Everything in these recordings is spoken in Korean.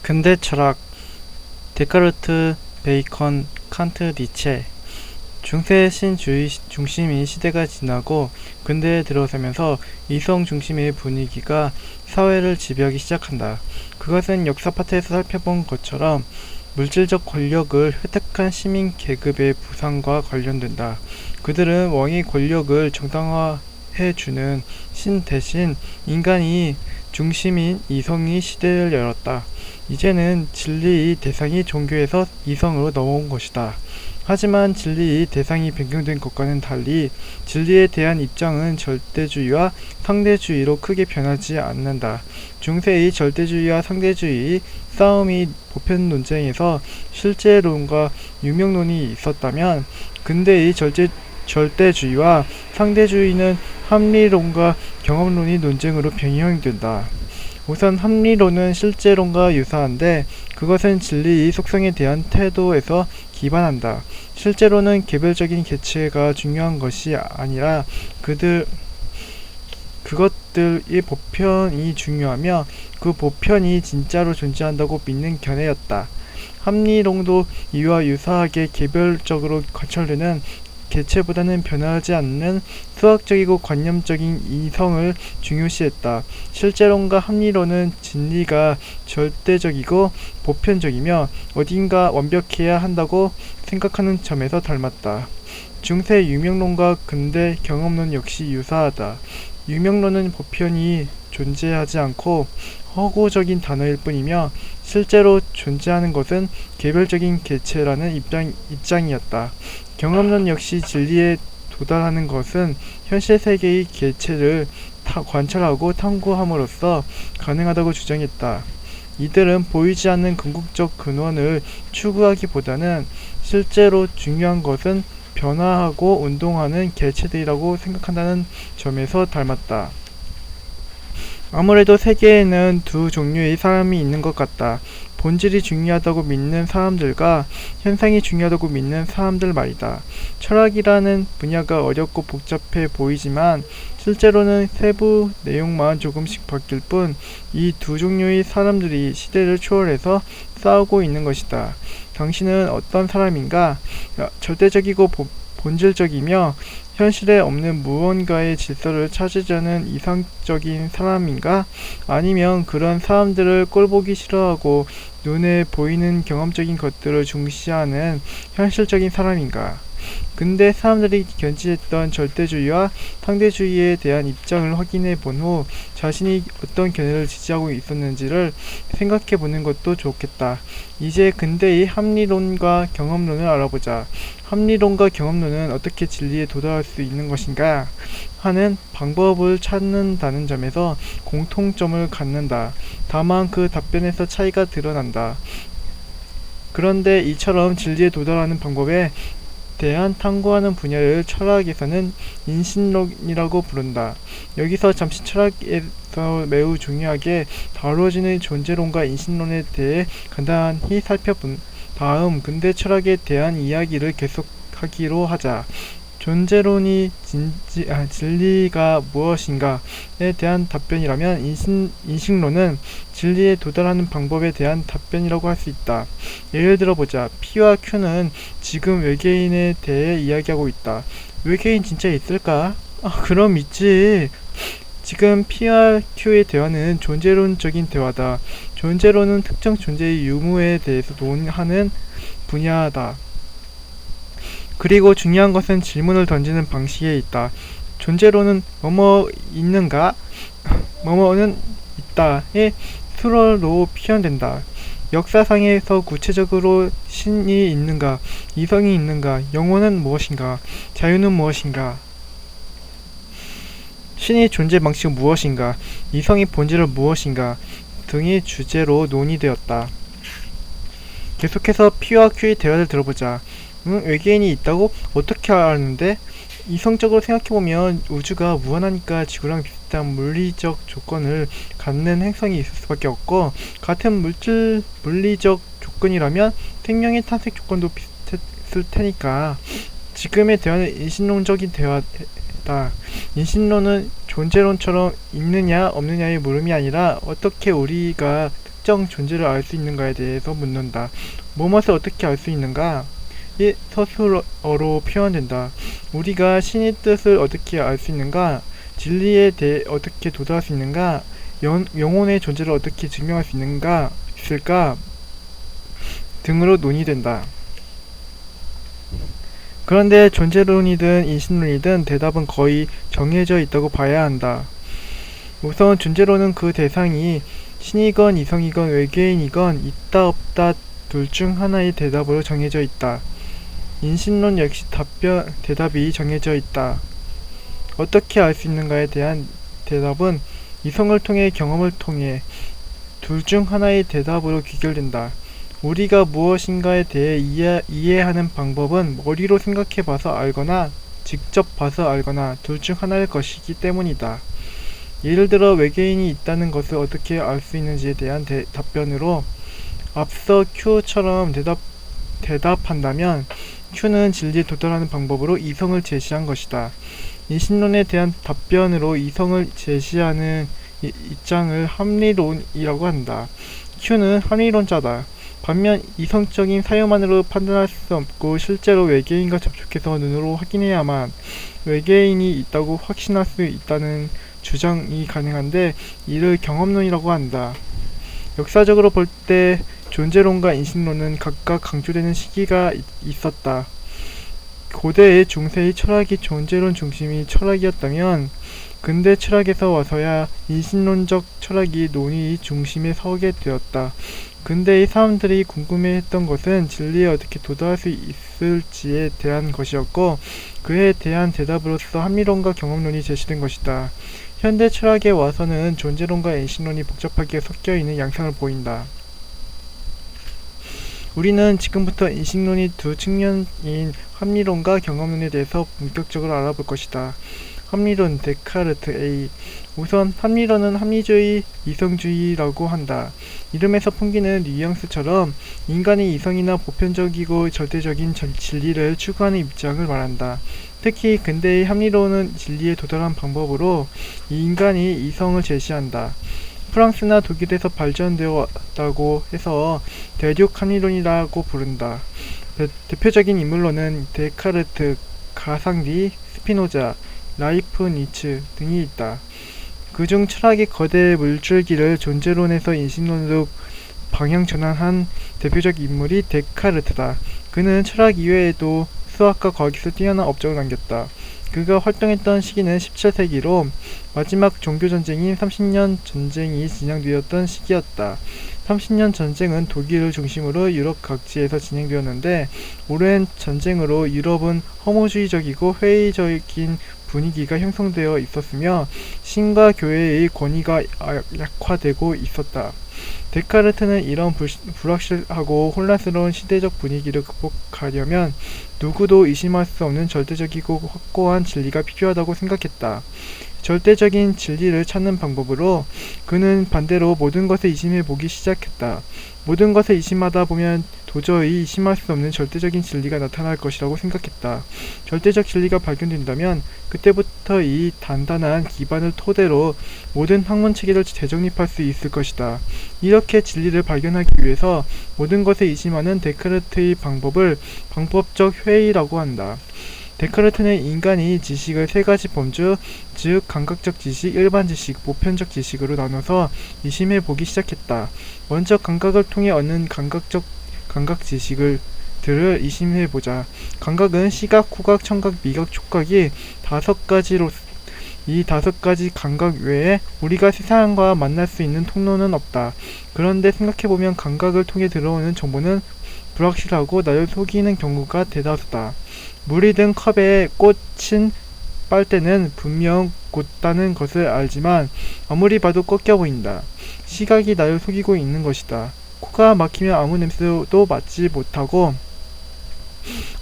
근대 철학 데카르트, 베이컨, 칸트, 니체 중세 신주의 중심의 시대가 지나고 근대에 들어서면서 이성 중심의 분위기가 사회를 지배하기 시작한다. 그것은 역사 파트에서 살펴본 것처럼 물질적 권력을 획득한 시민 계급의 부상과 관련된다. 그들은 왕의 권력을 정당화해주는 신 대신 인간이 중심인 이성의 시대를 열었다. 이제는 진리의 대상이 종교에서 이성으로 넘어온 것이다. 하지만 진리의 대상이 변경된 것과는 달리 진리에 대한 입장은 절대주의와 상대주의로 크게 변하지 않는다. 중세의 절대주의와 상대주의 싸움이 보편 논쟁에서 실제론과 유명론이 있었다면 근대의 절대주의와 상대주의는 합리론과 경험론의 논쟁으로 변형된다. 우선 합리론은 실제론과 유사한데 그것은 진리의 속성에 대한 태도에서 기반한다. 실제로는 개별적인 개체가 중요한 것이 아니라 그것들의 보편이 중요하며 그 보편이 진짜로 존재한다고 믿는 견해였다. 합리론도 이와 유사하게 개별적으로 관철되는 개체보다는 변하지 않는 수학적이고 관념적인 이성을 중요시했다. 실제론과 합리론은 진리가 절대적이고 보편적이며 어딘가 완벽해야 한다고 생각하는 점에서 닮았다. 중세 유명론과 근대 경험론 역시 유사하다. 유명론은 보편이 존재하지 않고 허구적인 단어일 뿐이며 실제로 존재하는 것은 개별적인 개체라는 입장이었다. 경험론 역시 진리에 도달하는 것은 현실 세계의 개체를 관찰하고 탐구함으로써 가능하다고 주장했다. 이들은 보이지 않는 궁극적 근원을 추구하기보다는 실제로 중요한 것은 변화하고 운동하는 개체들이라고 생각한다는 점에서 닮았다. 아무래도 세계에는 두 종류의 사람이 있는 것 같다. 본질이 중요하다고 믿는 사람들과 현상이 중요하다고 믿는 사람들 말이다. 철학이라는 분야가 어렵고 복잡해 보이지만 실제로는 세부 내용만 조금씩 바뀔 뿐 이 두 종류의 사람들이 시대를 초월해서 싸우고 있는 것이다. 당신은 어떤 사람인가? 절대적이고 본질적이며 현실에 없는 무언가의 질서를 찾으려는 이상적인 사람인가? 아니면 그런 사람들을 꼴보기 싫어하고 눈에 보이는 경험적인 것들을 중시하는 현실적인 사람인가? 근대 사람들이 견지했던 절대주의와 상대주의에 대한 입장을 확인해 본 후 자신이 어떤 견해를 지지하고 있었는지를 생각해 보는 것도 좋겠다. 이제 근대의 합리론과 경험론을 알아보자. 합리론과 경험론은 어떻게 진리에 도달할 수 있는 것인가 하는 방법을 찾는다는 점에서 공통점을 갖는다. 다만 그 답변에서 차이가 드러난다. 그런데 이처럼 진리에 도달하는 방법에 대한 탐구하는 분야를 철학에서는 인신론이라고 부른다. 여기서 잠시 철학에서 매우 중요하게 다뤄지는 존재론과 인신론에 대해 간단히 살펴본 다음 근대 철학에 대한 이야기를 계속하기로 하자. 존재론이 진리가 무엇인가에 대한 답변이라면 인식론은 진리에 도달하는 방법에 대한 답변이라고 할 수 있다. 예를 들어보자. P와 Q는 지금 외계인에 대해 이야기하고 있다. 외계인 진짜 있을까? 그럼 있지. 지금 P와 Q의 대화는 존재론적인 대화다. 존재론은 특정 존재의 유무에 대해서 논하는 분야다. 그리고 중요한 것은 질문을 던지는 방식에 있다. 존재론은 뭐뭐 있는가? 뭐뭐는 있다의 수로로 표현된다. 역사상에서 구체적으로 신이 있는가? 이성이 있는가? 영혼은 무엇인가? 자유는 무엇인가? 신의 존재 방식은 무엇인가? 이성의 본질은 무엇인가? 등의 주제로 논의되었다. 계속해서 P와 Q의 대화를 들어보자. 외계인이 있다고? 어떻게 아는데? 이성적으로 생각해보면 우주가 무한하니까 지구랑 비슷한 물리적 조건을 갖는 행성이 있을 수밖에 없고 같은 물리적 조건이라면 생명의 탄생 조건도 비슷했을 테니까 지금의 대화는 인신론적인 대화다. 인신론은 존재론처럼 있느냐 없느냐의 물음이 아니라 어떻게 우리가 특정 존재를 알 수 있는가에 대해서 묻는다. 무엇을 어떻게 알 수 있는가? 이 서술어로 표현된다. 우리가 신의 뜻을 어떻게 알 수 있는가? 진리에 대해 어떻게 도달할 수 있는가? 영혼의 존재를 어떻게 증명할 수 있을까? 등으로 논의된다. 그런데 존재론이든 인신론이든 대답은 거의 정해져 있다고 봐야 한다. 우선 존재론은 그 대상이 신이건 이성이건 외계인이건 있다 없다 둘 중 하나의 대답으로 정해져 있다. 인신론 역시 대답이 정해져 있다. 어떻게 알 수 있는가에 대한 대답은 이성을 통해 경험을 통해 둘 중 하나의 대답으로 귀결된다. 우리가 무엇인가에 대해 이해하는 방법은 머리로 생각해 봐서 알거나 직접 봐서 알거나 둘 중 하나일 것이기 때문이다. 예를 들어 외계인이 있다는 것을 어떻게 알 수 있는지에 대한 답변으로 앞서 Q처럼 대답한다면 Q는 진리에 도달하는 방법으로 이성을 제시한 것이다. 인신론에 대한 답변으로 이성을 제시하는 입장을 합리론이라고 한다. Q는 합리론자다. 반면 이성적인 사유만으로 판단할 수 없고 실제로 외계인과 접촉해서 눈으로 확인해야만 외계인이 있다고 확신할 수 있다는 주장이 가능한데 이를 경험론이라고 한다. 역사적으로 볼 때 존재론과 인신론은 각각 강조되는 시기가 있었다. 고대의 중세의 철학이 존재론 중심의 철학이었다면 근대 철학에서 와서야 인신론적 철학이 논의 중심에 서게 되었다. 근대의 사람들이 궁금해했던 것은 진리에 어떻게 도달할 수 있을지에 대한 것이었고 그에 대한 대답으로서 합리론과 경험론이 제시된 것이다. 현대 철학에 와서는 존재론과 인신론이 복잡하게 섞여있는 양상을 보인다. 우리는 지금부터 인신론의 두 측면인 합리론과 경험론에 대해서 본격적으로 알아볼 것이다. 합리론 데카르트 A. 우선 합리론은 합리주의, 이성주의라고 한다. 이름에서 풍기는 뉘앙스처럼 인간이 이성이나 보편적이고 절대적인 진리를 추구하는 입장을 말한다. 특히 근대의 합리론은 진리에 도달한 방법으로 인간이 이성을 제시한다. 프랑스나 독일에서 발전되었다고 해서 대륙 합리론이라고 부른다. 대표적인 인물로는 데카르트, 가상디, 스피노자, 라이프니츠 등이 있다. 그중 철학의 거대 물줄기를 존재론에서 인신론으로 방향 전환한 대표적 인물이 데카르트다. 그는 철학 이외에도 수학과 과학에서 뛰어난 업적을 남겼다. 그가 활동했던 시기는 17세기로 마지막 종교전쟁인 30년 전쟁이 진행되었던 시기였다. 30년 전쟁은 독일을 중심으로 유럽 각지에서 진행되었는데 오랜 전쟁으로 유럽은 허무주의적이고 회의적인 분위기가 형성되어 있었으며 신과 교회의 권위가 약화되고 있었다. 데카르트는 이런 불확실하고 혼란스러운 시대적 분위기를 극복하려면 누구도 의심할 수 없는 절대적이고 확고한 진리가 필요하다고 생각했다. 절대적인 진리를 찾는 방법으로 그는 반대로 모든 것을 의심해 보기 시작했다. 모든 것을 의심하다 보면 도저히 의심할 수 없는 절대적인 진리가 나타날 것이라고 생각했다. 절대적 진리가 발견된다면 그때부터 이 단단한 기반을 토대로 모든 학문체계를 재정립할 수 있을 것이다. 이렇게 진리를 발견하기 위해서 모든 것을 의심하는 데카르트의 방법을 방법적 회의라고 한다. 데카르트는 인간이 지식을 세 가지 범주, 즉 감각적 지식, 일반 지식, 보편적 지식으로 나눠서 의심해 보기 시작했다. 먼저 감각을 통해 얻는 감각 지식들을 의심해 보자. 감각은 시각, 후각, 청각, 미각, 촉각이 5가지로 이 5가지 감각 외에 우리가 세상과 만날 수 있는 통로는 없다. 그런데 생각해보면 감각을 통해 들어오는 정보는 불확실하고 나를 속이는 경우가 대다수다. 물이 든 컵에 꽂힌 빨대는 분명 곧다는 것을 알지만 아무리 봐도 꺾여 보인다. 시각이 나를 속이고 있는 것이다. 코가 막히면 아무 냄새도 맡지 못하고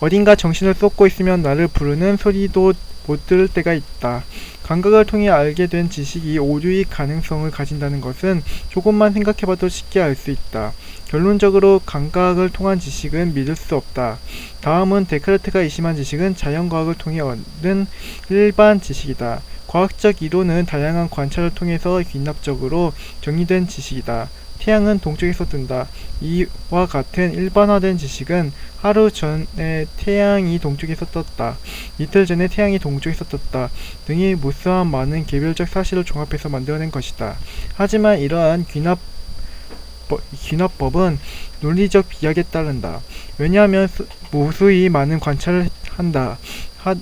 어딘가 정신을 쏟고 있으면 나를 부르는 소리도 못 들을 때가 있다. 감각을 통해 알게 된 지식이 오류의 가능성을 가진다는 것은 조금만 생각해봐도 쉽게 알 수 있다. 결론적으로 감각을 통한 지식은 믿을 수 없다. 다음은 데카르트가 의심한 지식은 자연과학을 통해 얻은 일반 지식이다. 과학적 이론은 다양한 관찰을 통해서 귀납적으로 정리된 지식이다. 태양은 동쪽에서 뜬다. 이와 같은 일반화된 지식은 하루 전에 태양이 동쪽에서 떴다, 이틀 전에 태양이 동쪽에서 떴다 등이 무수한 많은 개별적 사실을 종합해서 만들어낸 것이다. 하지만 이러한 귀납법은 논리적 비약에 따른다. 왜냐하면 무수히 많은 관찰을 한다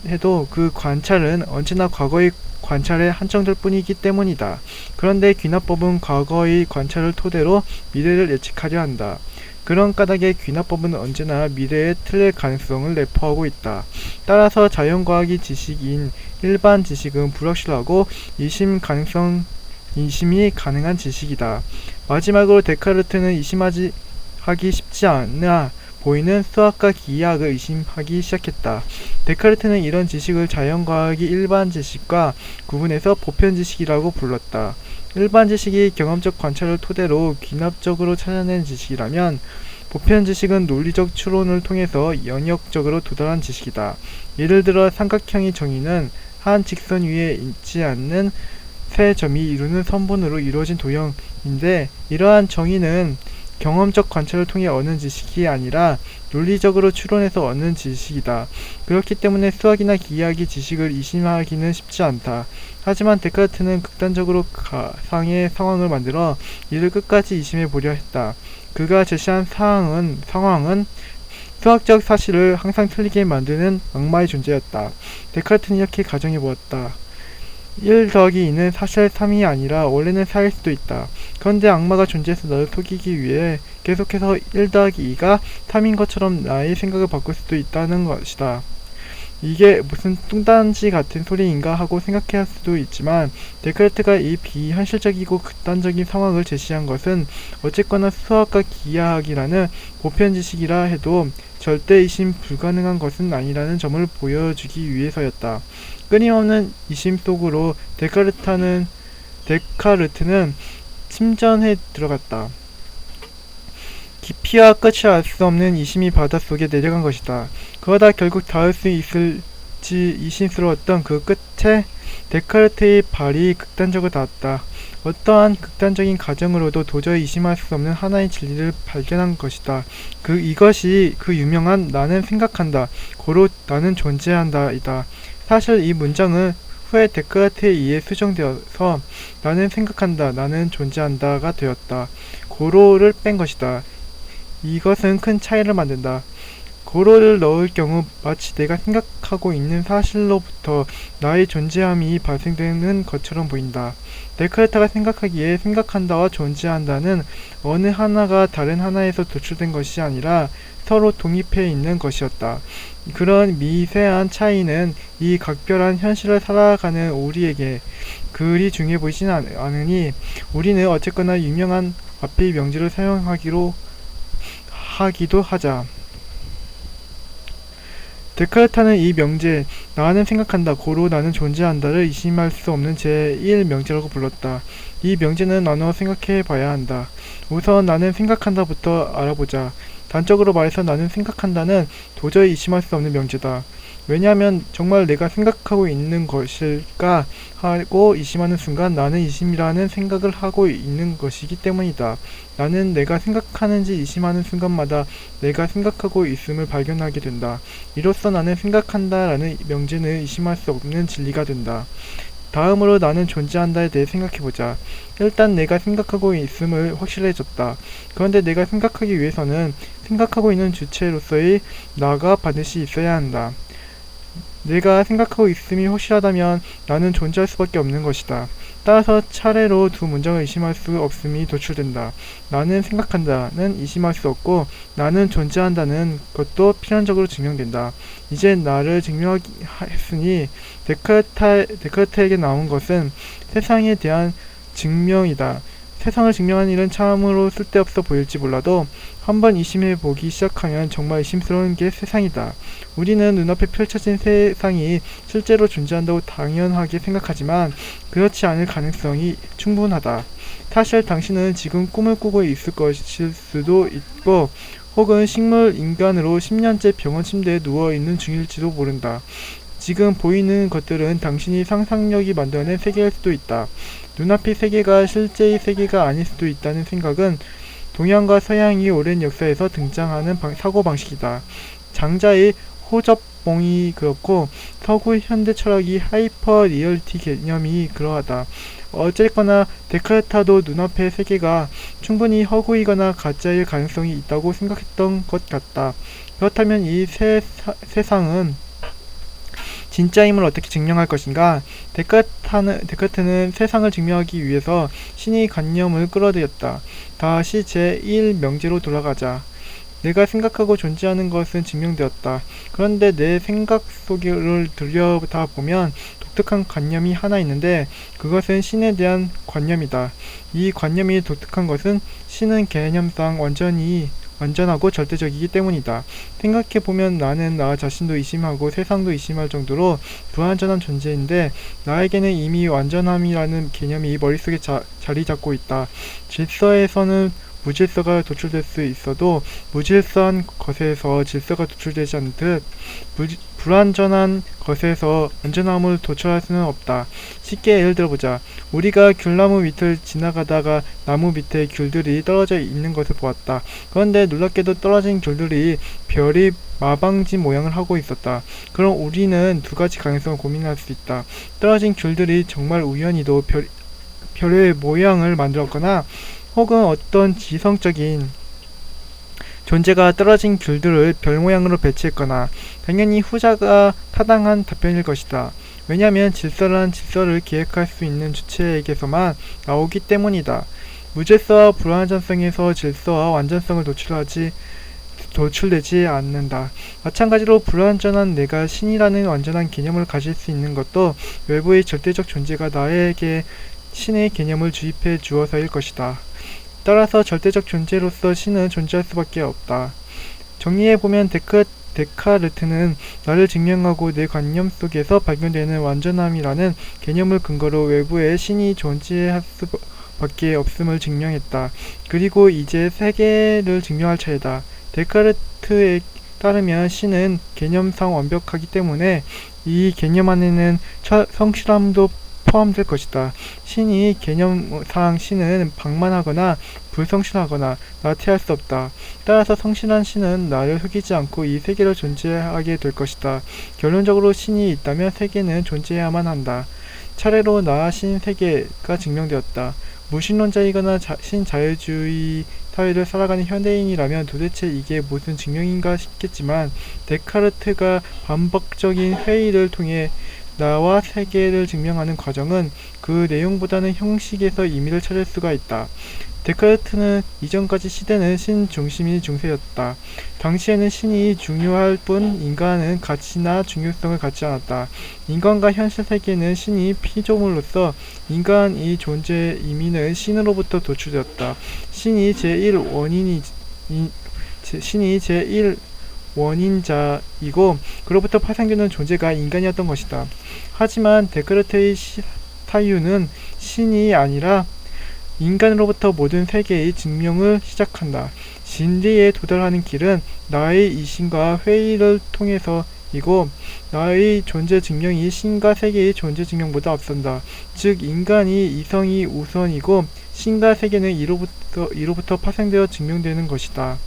해도 그 관찰은 언제나 과거의 관찰에 한정될 뿐이기 때문이다. 그런데 귀납법은 과거의 관찰을 토대로 미래를 예측하려 한다. 그런 까닭에 귀납법은 언제나 미래에 틀릴 가능성을 내포하고 있다. 따라서 자연과학의 지식인 일반 지식은 불확실하고 이심이 가능한 지식이다. 마지막으로 데카르트는 하기 쉽지 않아 보이는 수학과 기하학을 의심하기 시작했다. 데카르트는 이런 지식을 자연과학의 일반 지식과 구분해서 보편 지식이라고 불렀다. 일반 지식이 경험적 관찰을 토대로 귀납적으로 찾아낸 지식이라면, 보편 지식은 논리적 추론을 통해서 영역적으로 도달한 지식이다. 예를 들어 삼각형의 정의는 한 직선 위에 있지 않는 세 점이 이루는 선분으로 이루어진 도형인데, 이러한 정의는 경험적 관찰을 통해 얻는 지식이 아니라 논리적으로 추론해서 얻는 지식이다. 그렇기 때문에 수학이나 기하학의 지식을 의심하기는 쉽지 않다. 하지만 데카르트는 극단적으로 가상의 상황을 만들어 이를 끝까지 의심해 보려 했다. 그가 제시한 상황은 수학적 사실을 항상 틀리게 만드는 악마의 존재였다. 데카르트는 이렇게 가정해 보았다. 1 더하기 2는 사실 3이 아니라 원래는 4일 수도 있다. 그런데 악마가 존재해서 너를 속이기 위해 계속해서 1 더하기 2가 3인 것처럼 나의 생각을 바꿀 수도 있다는 것이다. 이게 무슨 뚱딴지 같은 소리인가 하고 생각할 수도 있지만, 데카르트가 이 비현실적이고 극단적인 상황을 제시한 것은 어쨌거나 수학과 기하학이라는 보편 지식이라 해도 절대 의심 불가능한 것은 아니라는 점을 보여주기 위해서였다. 끊임없는 의심 속으로 데카르트는 침전해 들어갔다. 깊이와 끝이 알 수 없는 의심이 바닷속에 내려간 것이다. 그러다 결국 닿을 수 있을지 의심스러웠던 그 끝에 데카르트의 발이 극단적으로 닿았다. 어떠한 극단적인 가정으로도 도저히 의심할 수 없는 하나의 진리를 발견한 것이다. 이것이 그 유명한 나는 생각한다, 고로 나는 존재한다 이다. 사실 이 문장은 후에 데카르트에 의해 수정되어서 나는 생각한다, 나는 존재한다가 되었다. 고로를 뺀 것이다. 이것은 큰 차이를 만든다. 고로를 넣을 경우 마치 내가 생각하고 있는 사실로부터 나의 존재함이 발생되는 것처럼 보인다. 데카르트가 생각하기에 생각한다와 존재한다는 어느 하나가 다른 하나에서 도출된 것이 아니라 서로 독립해 있는 것이었다. 그런 미세한 차이는 이 각별한 현실을 살아가는 우리에게 그리 중요해 보이진 않으니, 우리는 어쨌거나 유명한 앞의 명제를 사용하기도 하자. 데카르트는 이 명제, 나는 생각한다, 고로 나는 존재한다를 의심할 수 없는 제1명제라고 불렀다. 이 명제는 나눠 생각해 봐야 한다. 우선 나는 생각한다부터 알아보자. 단적으로 말해서 나는 생각한다는 도저히 의심할 수 없는 명제다. 왜냐하면 정말 내가 생각하고 있는 것일까 하고 의심하는 순간 나는 의심이라는 생각을 하고 있는 것이기 때문이다. 나는 내가 생각하는지 의심하는 순간마다 내가 생각하고 있음을 발견하게 된다. 이로써 나는 생각한다라는 명제는 의심할 수 없는 진리가 된다. 다음으로 나는 존재한다에 대해 생각해보자. 일단 내가 생각하고 있음을 확실해졌다. 그런데 내가 생각하기 위해서는 생각하고 있는 주체로서의 나가 반드시 있어야 한다. 내가 생각하고 있음이 확실하다면 나는 존재할 수밖에 없는 것이다. 따라서 차례로 두 문장을 의심할 수 없음이 도출된다. 나는 생각한다는 의심할 수 없고, 나는 존재한다는 것도 필연적으로 증명된다. 이제 나를 증명했으니 데카르트에게 나온 것은 세상에 대한 증명이다. 세상을 증명하는 일은 참으로 쓸데없어 보일지 몰라도 한번 의심해 보기 시작하면 정말 의심스러운 게 세상이다. 우리는 눈앞에 펼쳐진 세상이 실제로 존재한다고 당연하게 생각하지만 그렇지 않을 가능성이 충분하다. 사실 당신은 지금 꿈을 꾸고 있을 것일 수도 있고, 혹은 식물 인간으로 10년째 병원 침대에 누워있는 중일지도 모른다. 지금 보이는 것들은 당신이 상상력이 만들어낸 세계일 수도 있다. 눈앞의 세계가 실제의 세계가 아닐 수도 있다는 생각은 동양과 서양이 오랜 역사에서 등장하는 사고방식이다. 장자의 호접봉이 그렇고 서구 현대 철학이 하이퍼 리얼리티 개념이 그러하다. 어쨌거나 데카르트도 눈앞의 세계가 충분히 허구이거나 가짜일 가능성이 있다고 생각했던 것 같다. 그렇다면 이 세상은 진짜임을 어떻게 증명할 것인가? 데카르트는 세상을 증명하기 위해서 신의 관념을 끌어들였다. 다시 제1명제로 돌아가자. 내가 생각하고 존재하는 것은 증명되었다. 그런데 내 생각 속을 들여다보면 독특한 관념이 하나 있는데 그것은 신에 대한 관념이다. 이 관념이 독특한 것은 신은 개념상 완전하고 절대적이기 때문이다. 생각해보면 나는 나 자신도 의심하고 세상도 의심할 정도로 불완전한 존재인데 나에게는 이미 완전함이라는 개념이 머릿속에 자리 잡고 있다. 질서에서는 무질서가 도출될 수 있어도 무질서한 것에서 질서가 도출되지 않듯 불완전한 것에서 완전함을 도출할 수는 없다. 쉽게 예를 들어보자. 우리가 귤나무 밑을 지나가다가 나무 밑에 귤들이 떨어져 있는 것을 보았다. 그런데 놀랍게도 떨어진 귤들이 별이 마방지 모양을 하고 있었다. 그럼 우리는 두 가지 가능성을 고민할 수 있다. 떨어진 귤들이 정말 우연히도 별의 모양을 만들었거나 혹은 어떤 지성적인 존재가 떨어진 귤들을 별 모양으로 배치했거나 당연히 후자가 타당한 답변일 것이다. 왜냐하면 질서란 질서를 기획할 수 있는 주체에게서만 나오기 때문이다. 무질서와 불완전성에서 질서와 완전성을 도출되지 않는다. 마찬가지로 불완전한 내가 신이라는 완전한 개념을 가질 수 있는 것도 외부의 절대적 존재가 나에게 신의 개념을 주입해 주어서일 것이다. 따라서 절대적 존재로서 신은 존재할 수밖에 없다. 정리해보면 데카르트는 나를 증명하고 내 관념 속에서 발견되는 완전함이라는 개념을 근거로 외부에 신이 존재할 수밖에 없음을 증명했다. 그리고 이제 세계를 증명할 차례다. 데카르트에 따르면 신은 개념상 완벽하기 때문에 이 개념 안에는 성실함도 포함될 것이다. 신이 개념상 신은 방만하거나 불성실하거나 나태할 수 없다. 따라서 성실한 신은 나를 속이지 않고 이 세계를 존재하게 될 것이다. 결론적으로 신이 있다면 세계는 존재해야만 한다. 차례로 나, 신, 세계가 증명되었다. 무신론자이거나 신자유주의 사회를 살아가는 현대인이라면 도대체 이게 무슨 증명인가 싶겠지만 데카르트가 반복적인 회의를 통해 나와 세계를 증명하는 과정은 그 내용보다는 형식에서 의미를 찾을 수가 있다. 데카르트는 이전까지 시대는 신 중심이 중세였다. 당시에는 신이 중요할 뿐 인간은 가치나 중요성을 갖지 않았다. 인간과 현실 세계는 신이 피조물로서 인간의 존재의 의미는 신으로부터 도출되었다. 신이 제1 원인자이고 그로부터 파생되는 존재가 인간이었던 것이다. 하지만 데카르트의 사유는 신이 아니라 인간으로부터 모든 세계의 증명을 시작한다. 진리에 도달하는 길은 나의 이심과 회의를 통해서이고 나의 존재 증명이 신과 세계의 존재 증명보다 앞선다. 즉 인간의 이성이 우선이고 신과 세계는 이로부터 파생되어 증명되는 것이다.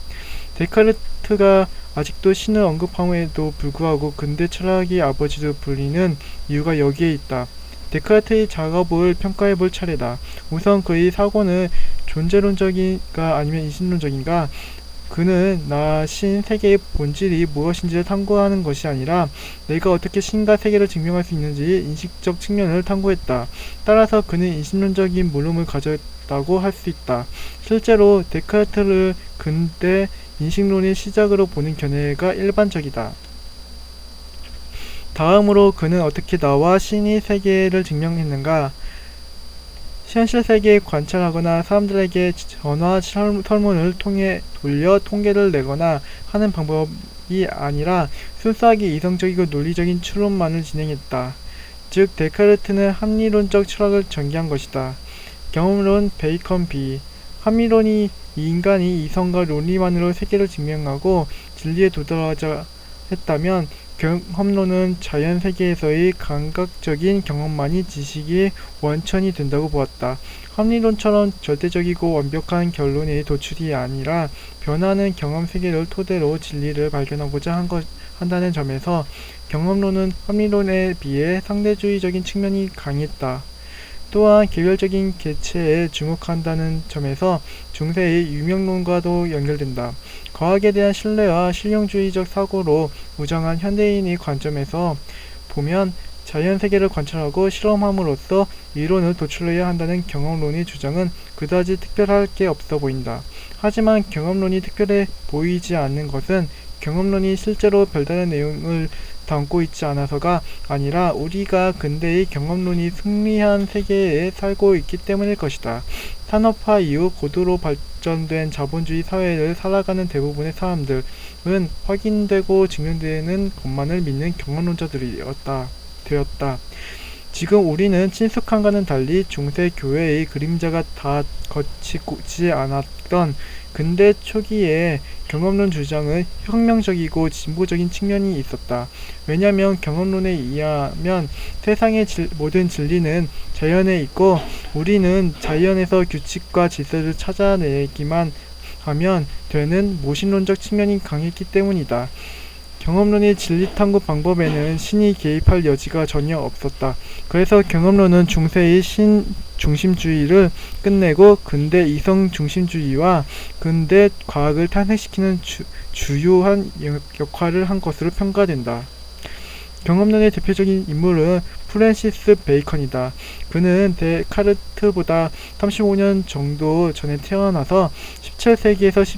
데카르트가 아직도 신을 언급함에도 불구하고 근대 철학의 아버지로 불리는 이유가 여기에 있다. 데카르트의 작업을 평가해 볼 차례다. 우선 그의 사고는 존재론적인가 아니면 인신론적인가? 그는 나, 신, 세계의 본질이 무엇인지를 탐구하는 것이 아니라 내가 어떻게 신과 세계를 증명할 수 있는지 인식적 측면을 탐구했다. 따라서 그는 인신론적인 물음을 가졌다고 할 수 있다. 실제로 데카르트를 근대 인식론의 시작으로 보는 견해가 일반적이다. 다음으로 그는 어떻게 나와 신이 세계를 증명했는가? 현실 세계에 관찰하거나 사람들에게 전화 설문을 통해 돌려 통계를 내거나 하는 방법이 아니라 순수하게 이성적이고 논리적인 추론만을 진행했다. 즉 데카르트는 합리론적 철학을 전개한 것이다. 경험론 베이컨 비 합리론이 인간이 이성과 논리만으로 세계를 증명하고 진리에 도달하자 했다면 경험론은 자연 세계에서의 감각적인 경험만이 지식의 원천이 된다고 보았다. 합리론처럼 절대적이고 완벽한 결론의 도출이 아니라 변화하는 경험 세계를 토대로 진리를 발견하고자 한다는 점에서 경험론은 합리론에 비해 상대주의적인 측면이 강했다. 또한 개별적인 개체에 주목한다는 점에서 중세의 유명론과도 연결된다. 과학에 대한 신뢰와 실용주의적 사고로 무장한 현대인의 관점에서 보면 자연 세계를 관찰하고 실험함으로써 이론을 도출해야 한다는 경험론의 주장은 그다지 특별할 게 없어 보인다. 하지만 경험론이 특별해 보이지 않는 것은 경험론이 실제로 별다른 내용을 담고 있지 않아서가 아니라 우리가 근대의 경험론이 승리한 세계에 살고 있기 때문일 것이다. 산업화 이후 고도로 발전된 자본주의 사회를 살아가는 대부분의 사람들은 확인되고 증명되는 것만을 믿는 경험론자들이었다. 지금 우리는 친숙함과는 달리 중세 교회의 그림자가 다 거치지 않았던 근대 초기의 경험론 주장은 혁명적이고 진보적인 측면이 있었다. 왜냐하면 경험론에 의하면 세상의 모든 진리는 자연에 있고 우리는 자연에서 규칙과 질서를 찾아내기만 하면 되는 모신론적 측면이 강했기 때문이다. 경험론의 진리 탐구 방법에는 신이 개입할 여지가 전혀 없었다. 그래서 경험론은 중세의 신 중심주의를 끝내고 근대 이성 중심주의와 근대 과학을 탄생시키는 주요한 역할을 한 것으로 평가된다. 경험론의 대표적인 인물은 프랜시스 베이컨이다. 그는 데카르트보다 35년 정도 전에 태어나서 16세기에서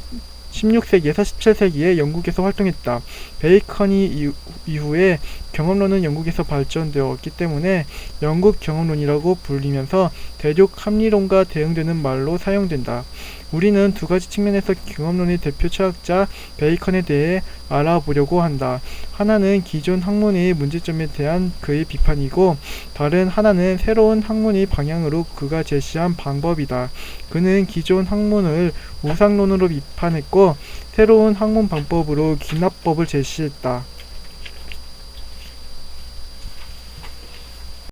17세기에 영국에서 활동했다. 베이컨이 이후에 경험론은 영국에서 발전되었기 때문에 영국 경험론이라고 불리면서 대륙 합리론과 대응되는 말로 사용된다. 우리는 두 가지 측면에서 경험론의 대표 철학자 베이컨에 대해 알아보려고 한다. 하나는 기존 학문의 문제점에 대한 그의 비판이고 다른 하나는 새로운 학문의 방향으로 그가 제시한 방법이다. 그는 기존 학문을 우상론으로 비판했고 새로운 학문 방법으로 기납법을 제시했다.